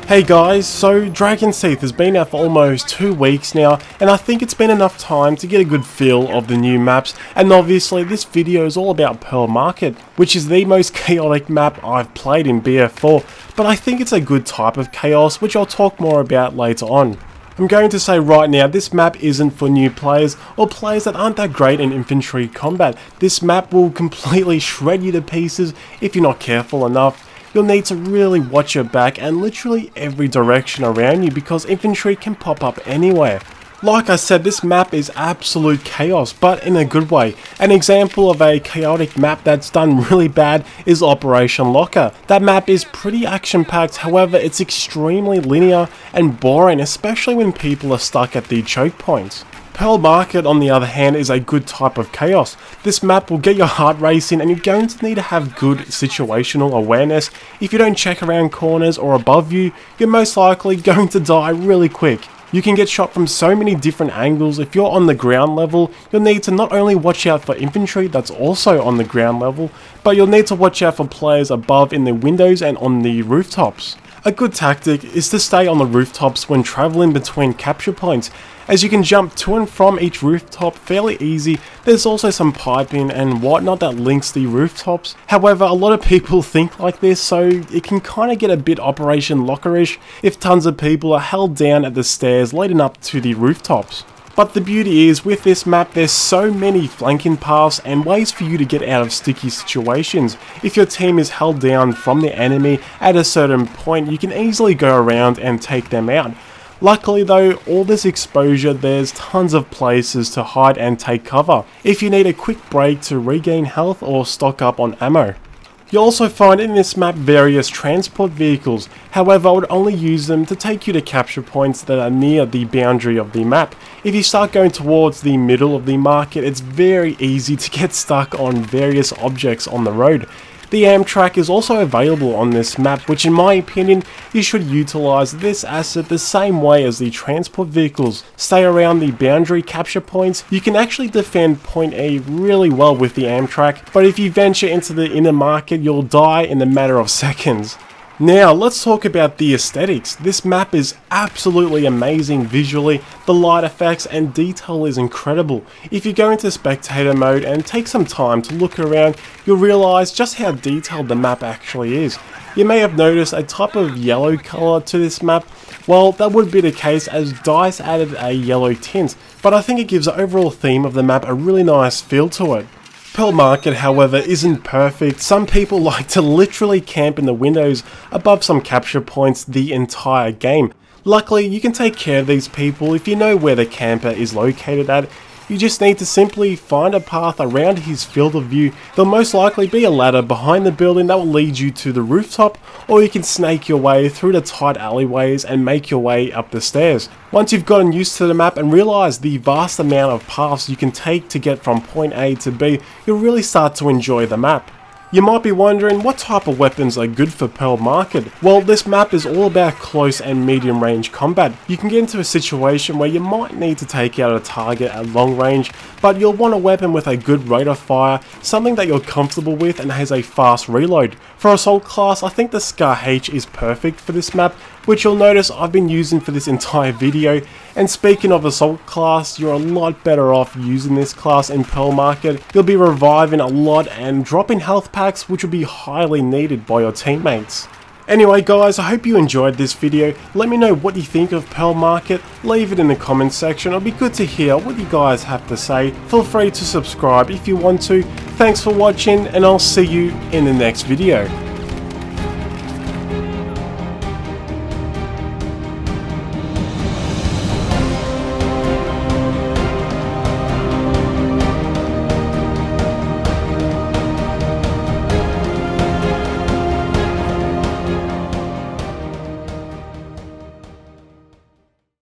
Hey guys, so Dragon's Teeth has been out for almost 2 weeks now, and I think it's been enough time to get a good feel of the new maps, and obviously this video is all about Pearl Market, which is the most chaotic map I've played in BF4, but I think it's a good type of chaos, which I'll talk more about later on. I'm going to say right now, this map isn't for new players or players that aren't that great in infantry combat. This map will completely shred you to pieces if you're not careful enough. You'll need to really watch your back and literally every direction around you because infantry can pop up anywhere. Like I said, this map is absolute chaos, but in a good way. An example of a chaotic map that's done really bad is Operation Locker. That map is pretty action-packed, however it's extremely linear and boring, especially when people are stuck at the choke points. Pearl Market, on the other hand, is a good type of chaos. This map will get your heart racing and you're going to need to have good situational awareness. If you don't check around corners or above you, you're most likely going to die really quick. You can get shot from so many different angles. If you're on the ground level, you'll need to not only watch out for infantry that's also on the ground level, but you'll need to watch out for players above in the windows and on the rooftops. A good tactic is to stay on the rooftops when traveling between capture points, as you can jump to and from each rooftop fairly easy. There's also some piping and whatnot that links the rooftops. However, a lot of people think like this, so it can kind of get a bit Operation Lockerish if tons of people are held down at the stairs leading up to the rooftops. But the beauty is, with this map, there's so many flanking paths and ways for you to get out of sticky situations. If your team is held down from the enemy at a certain point, you can easily go around and take them out. Luckily though, all this exposure, there's tons of places to hide and take cover if you need a quick break to regain health or stock up on ammo. You'll also find in this map various transport vehicles, however I would only use them to take you to capture points that are near the boundary of the map. If you start going towards the middle of the market, it's very easy to get stuck on various objects on the road. The Amtrak is also available on this map, which in my opinion, you should utilise this asset the same way as the transport vehicles. Stay around the boundary capture points. You can actually defend point A really well with the Amtrak, but if you venture into the inner market, you'll die in a matter of seconds. Now, let's talk about the aesthetics. This map is absolutely amazing visually, the light effects and detail is incredible. If you go into spectator mode and take some time to look around, you'll realise just how detailed the map actually is. You may have noticed a type of yellow colour to this map. Well, that would be the case as DICE added a yellow tint, but I think it gives the overall theme of the map a really nice feel to it. Pearl Market, however, isn't perfect. Some people like to literally camp in the windows above some capture points the entire game. Luckily, you can take care of these people if you know where the camper is located at. You just need to simply find a path around his field of view. There'll most likely be a ladder behind the building that will lead you to the rooftop, or you can snake your way through the tight alleyways and make your way up the stairs. Once you've gotten used to the map and realised the vast amount of paths you can take to get from point A to B, you'll really start to enjoy the map. You might be wondering what type of weapons are good for Pearl Market. Well, this map is all about close and medium range combat. You can get into a situation where you might need to take out a target at long range, but you'll want a weapon with a good rate of fire, something that you're comfortable with and has a fast reload. For Assault class, I think the Scar H is perfect for this map, which you'll notice I've been using for this entire video. And speaking of Assault class, you're a lot better off using this class in Pearl Market. You'll be reviving a lot and dropping health packs, which will be highly needed by your teammates. Anyway guys, I hope you enjoyed this video. Let me know what you think of Pearl Market. Leave it in the comments section. It'll be good to hear what you guys have to say. Feel free to subscribe if you want to. Thanks for watching and I'll see you in the next video.